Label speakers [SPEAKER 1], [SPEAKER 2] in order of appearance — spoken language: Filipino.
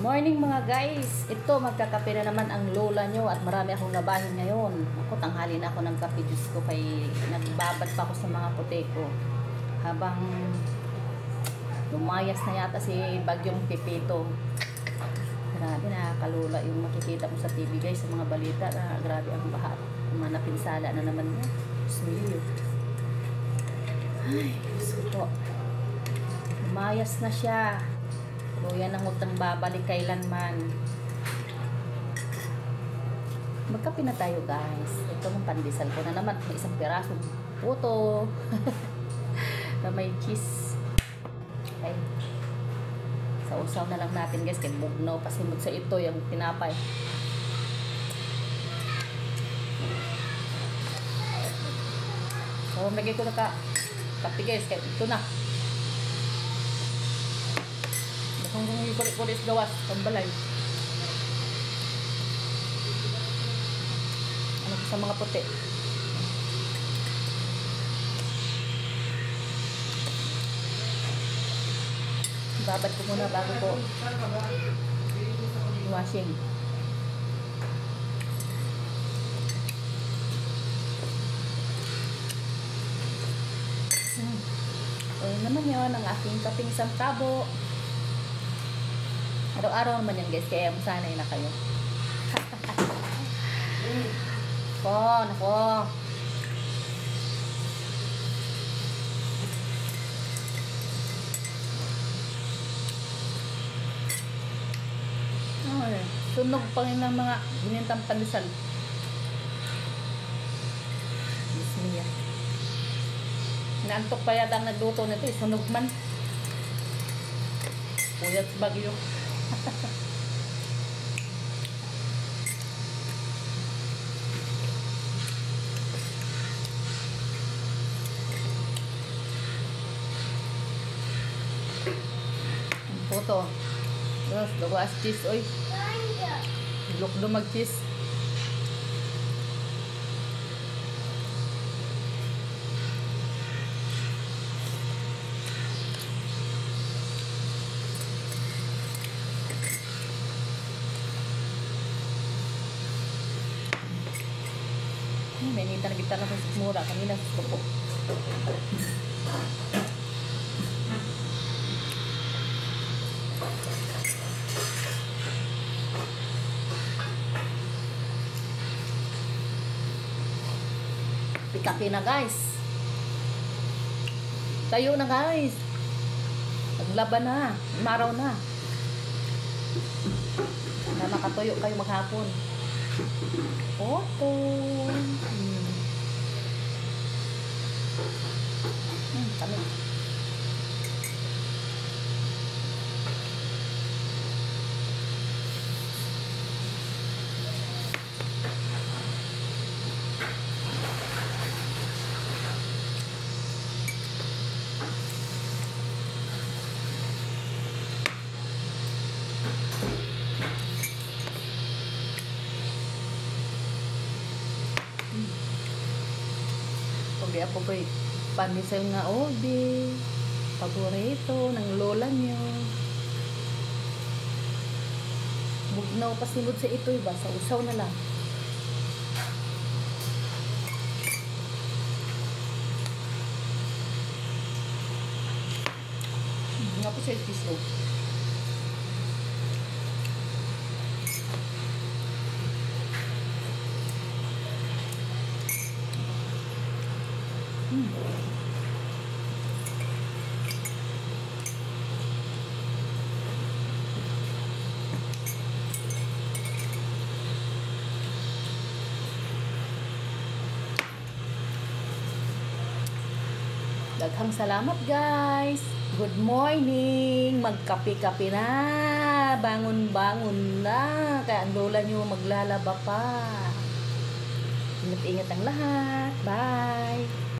[SPEAKER 1] Morning mga guys, ito magkakape na naman ang lola nyo at marami akong labahin ngayon. Ako, tanghali na ako ng kape, Diyos ko, kay nagbabad pa ako sa mga puti ko. Habang lumayas na yata si Bagyong Pipito. Grabe, nakakalola yung makikita mo sa TV guys, sa mga balita na grabe ang baha. Mga napinsala na naman niya. Smilyo. Ay, Diyos ko po. Lumayas na siya. Yan ang utang babalik kailanman. Magkape na tayo guys. Ito ang pandesal ko na naman. May isang piraso puto. Na may cheese. Ay. Sausaw na lang natin guys. Kaya bugnaw pasimot sa ito yung tinapay. So, lagay ko na kape guys. Kaya ito na. Kung kulit-kulit gawas, pambalay. Ano sa mga puti. Babad ko muna bago ko washing. Ayun naman yun, ang aking kaping santabo. Araw-araw naman yan guys, kaya sanay na kayo. Nako. Ay, sunog pa rin ng mga ginintang pandesal. Bismillah. Naantok pa yata ang nagluto nito, sunog man. Puyat sa Bagyo. Puto. Terus luwas cheese oy. Luk dumag cheese. May nita na kita na sa mura kanina sa kupo. Pikake na guys. Tayo na guys. Naglaban na. Maraw na. Na nakatuyo kayo maghapon. Opo. Kami. Pag ako po'y pandesal nga obi, paborito ng lola nyo. Bugnaw pasimod sa ito iba, sa usaw na lang. Nga po sa piso. Daghang salamat guys. Good morning. Magkape-kape na. Bangon-bangon na. Kaya ang lola nyo maglalaba pa. Ingat-ingat ang lahat. Bye.